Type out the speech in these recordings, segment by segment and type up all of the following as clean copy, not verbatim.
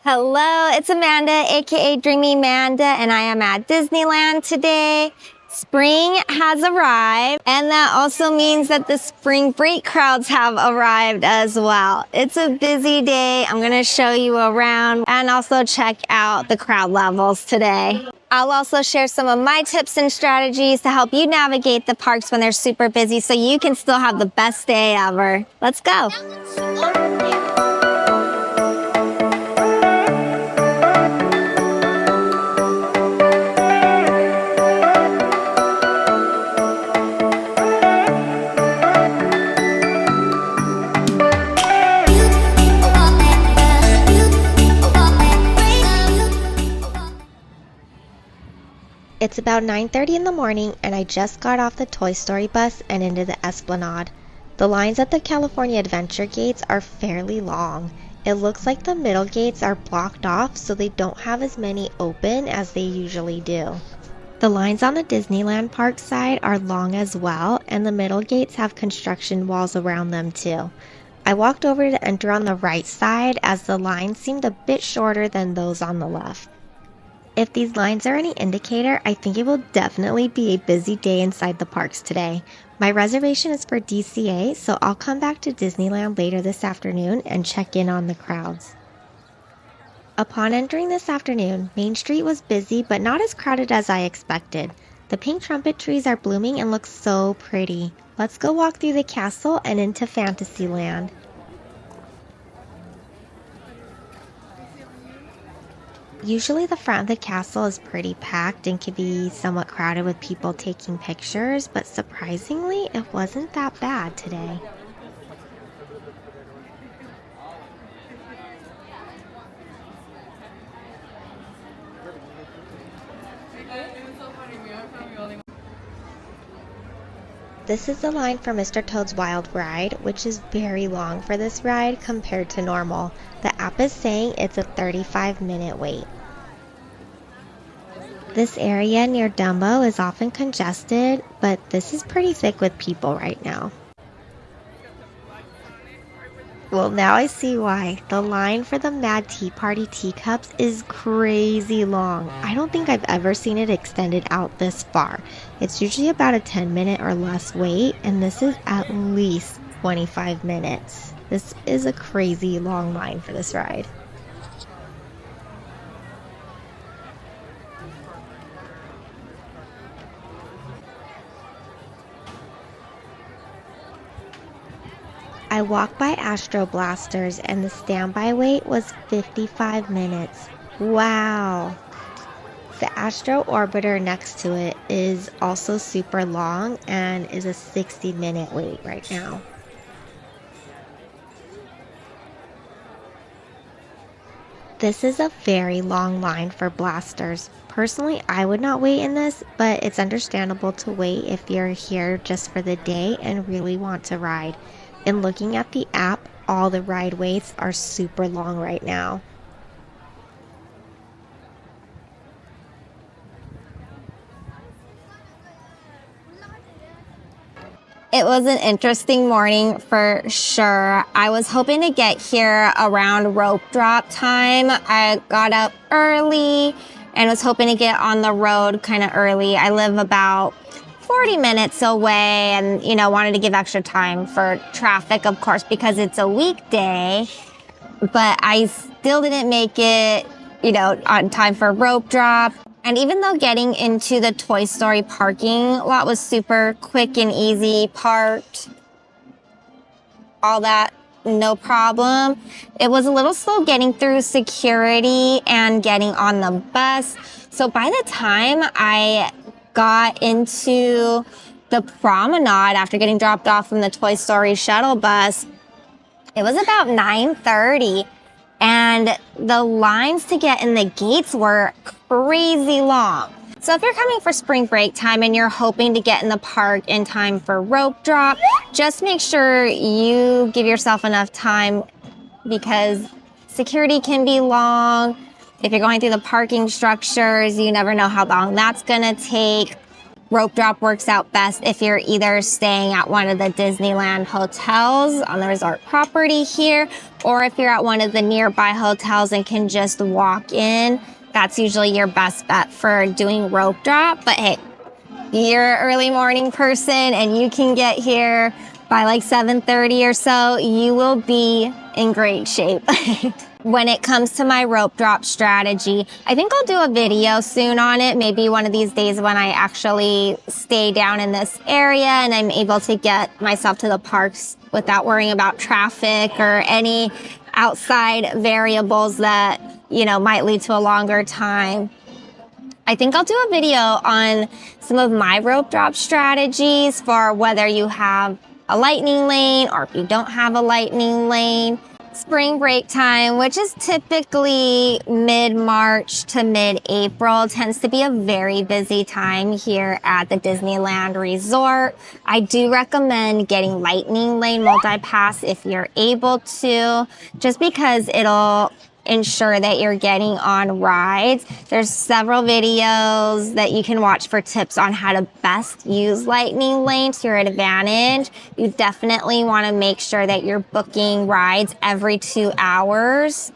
Hello, it's Amanda, aka Dreamy Amanda, and I am at Disneyland today. Spring has arrived, and that also means that the spring break crowds have arrived as well. It's a busy day. I'm gonna show you around and also check out the crowd levels today. I'll also share some of my tips and strategies to help you navigate the parks when they're super busy so you can still have the best day ever. Let's go. It's about 9:30 in the morning and I just got off the Toy Story bus and into the Esplanade. The lines at the California Adventure gates are fairly long. It looks like the middle gates are blocked off so they don't have as many open as they usually do. The lines on the Disneyland Park side are long as well, and the middle gates have construction walls around them too. I walked over to enter on the right side as the lines seemed a bit shorter than those on the left. If these lines are any indicator, I think it will definitely be a busy day inside the parks today. My reservation is for DCA, so I'll come back to Disneyland later this afternoon and check in on the crowds. Upon entering this afternoon, Main Street was busy but not as crowded as I expected. The pink trumpet trees are blooming and look so pretty. Let's go walk through the castle and into Fantasyland. Usually the front of the castle is pretty packed and can be somewhat crowded with people taking pictures, but surprisingly, it wasn't that bad today. This is the line for Mr. Toad's Wild Ride, which is very long for this ride compared to normal. The app is saying it's a 35-minute wait. This area near Dumbo is often congested, but this is pretty thick with people right now. Well, now I see why. The line for the Mad Tea Party teacups is crazy long. I don't think I've ever seen it extended out this far. It's usually about a 10-minute or less wait, and this is at least 25 minutes. This is a crazy long line for this ride. I walked by Astro Blasters and the standby wait was 55 minutes. Wow! The Astro Orbiter next to it is also super long and is a 60-minute wait right now. This is a very long line for Blasters. Personally, I would not wait in this, but it's understandable to wait if you're here just for the day and really want to ride. And looking at the app, all the ride waits are super long right now. It was an interesting morning for sure. I was hoping to get here around rope drop time. I got up early and was hoping to get on the road kind of early. I live about 40 minutes away and, wanted to give extra time for traffic, of course, because it's a weekday. But I still didn't make it, on time for rope drop. And even though getting into the Toy Story parking lot was super quick and easy, parked, all that, no problem, it was a little slow getting through security and getting on the bus. So by the time I got into the promenade after getting dropped off from the Toy Story shuttle bus, it was about 9:30. And the lines to get in the gates were crazy long. So if you're coming for spring break time and you're hoping to get in the park in time for rope drop, just make sure you give yourself enough time because security can be long. If you're going through the parking structures, you never know how long that's gonna take. Rope drop works out best if you're either staying at one of the Disneyland hotels on the resort property here, or if you're at one of the nearby hotels and can just walk in. That's usually your best bet for doing rope drop. But hey, you're an early morning person and you can get here by like 7:30 or so, you will be in great shape. When it comes to my rope drop strategy, I think I'll do a video soon on it. Maybe one of these days when I actually stay down in this area and I'm able to get myself to the parks without worrying about traffic or any outside variables that, you know, might lead to a longer time. I think I'll do a video on some of my rope drop strategies for whether you have a lightning lane or if you don't have a lightning lane. Spring break time, which is typically mid-March to mid-April, tends to be a very busy time here at the Disneyland Resort. I do recommend getting lightning lane multi-pass if you're able to, just because it'll ensure that you're getting on rides. There's several videos that you can watch for tips on how to best use lightning lane to your advantage. You definitely want to make sure that you're booking rides every 2 hours.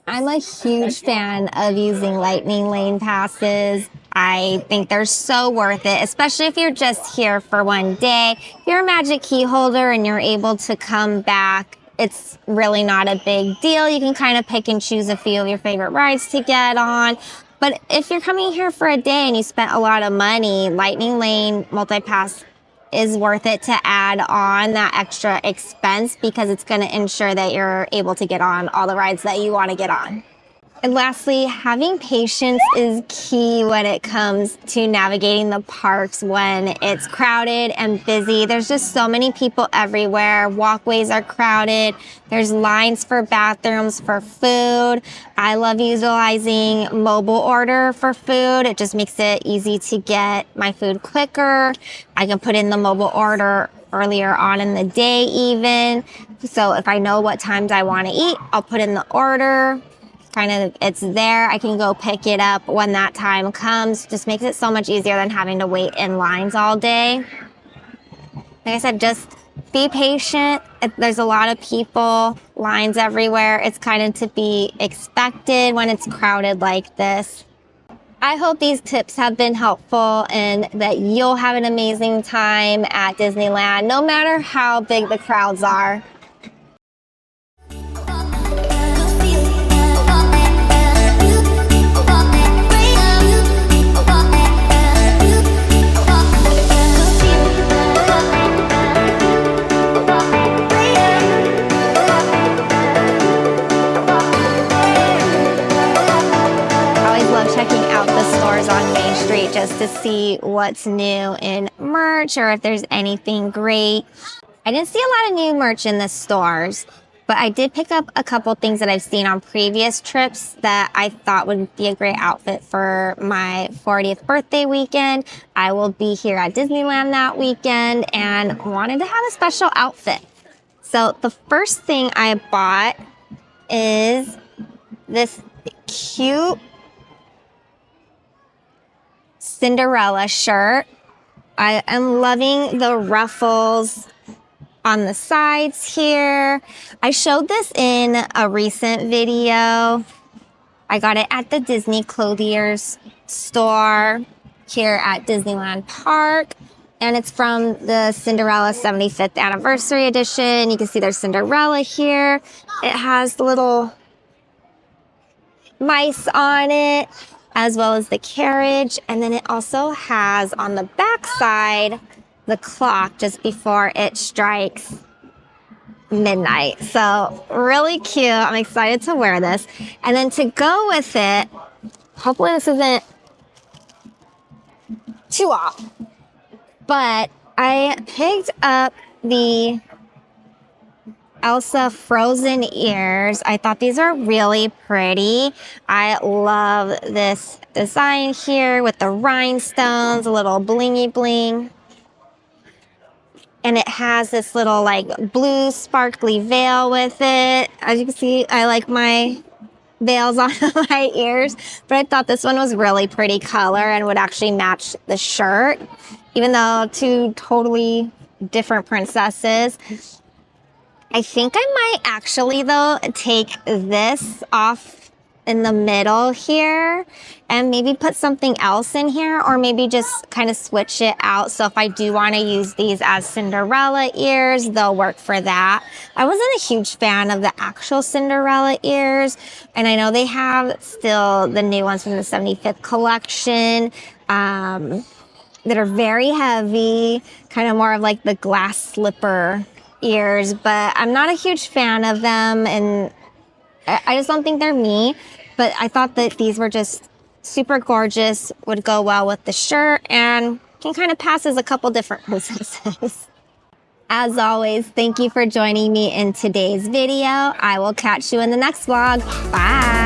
I'm a huge fan of using lightning lane passes. I think they're so worth it, especially if you're just here for one day. If you're a Magic Key holder and you're able to come back, it's really not a big deal. You can kind of pick and choose a few of your favorite rides to get on. But if you're coming here for a day and you spent a lot of money, lightning lane multi-pass is worth it to add on that extra expense because it's going to ensure that you're able to get on all the rides that you want to get on. And lastly, having patience is key when it comes to navigating the parks when it's crowded and busy. There's just so many people everywhere. Walkways are crowded. There's lines for bathrooms, for food. I love utilizing mobile order for food. It just makes it easy to get my food quicker. I can put in the mobile order earlier on in the day even. So if I know what times I want to eat, I'll put in the order. Kind of, it's there. I can go pick it up when that time comes. Just makes it so much easier than having to wait in lines all day. Like I said, just be patient. There's a lot of people, lines everywhere. It's kind of to be expected when it's crowded like this. I hope these tips have been helpful and that you'll have an amazing time at Disneyland, no matter how big the crowds are. Checking out the stores on Main Street just to see what's new in merch or if there's anything great. I didn't see a lot of new merch in the stores, but I did pick up a couple things that I've seen on previous trips that I thought would be a great outfit for my 40th birthday weekend. I will be here at Disneyland that weekend and wanted to have a special outfit. So the first thing I bought is this cute Cinderella shirt. I am loving the ruffles on the sides here. I showed this in a recent video. I got it at the Disney Clothiers store here at Disneyland Park. And it's from the Cinderella 75th Anniversary Edition. You can see there's Cinderella here. It has little mice on it, as well as the carriage. And then it also has on the back side the clock just before it strikes midnight. So really cute. I'm excited to wear this. And then to go with it, hopefully this isn't too off, but I picked up the Elsa frozen ears. I thought these are really pretty. I love this design here with the rhinestones, a little blingy bling. And it has this little like blue sparkly veil with it. As you can see, I like my veils on my ears, but I thought this one was really pretty color and would actually match the shirt, even though two totally different princesses. I think I might actually, though, take this off in the middle here and maybe put something else in here, or maybe just kind of switch it out. So if I do want to use these as Cinderella ears, they'll work for that. I wasn't a huge fan of the actual Cinderella ears, and I know they have still the new ones from the 75th collection that are very heavy, kind of more of like the glass slipper ears, but I'm not a huge fan of them, and I just don't think they're me. But I thought that these were just super gorgeous, would go well with the shirt, and can kind of pass as a couple different princesses. As always, thank you for joining me in today's video. I will catch you in the next vlog. Bye!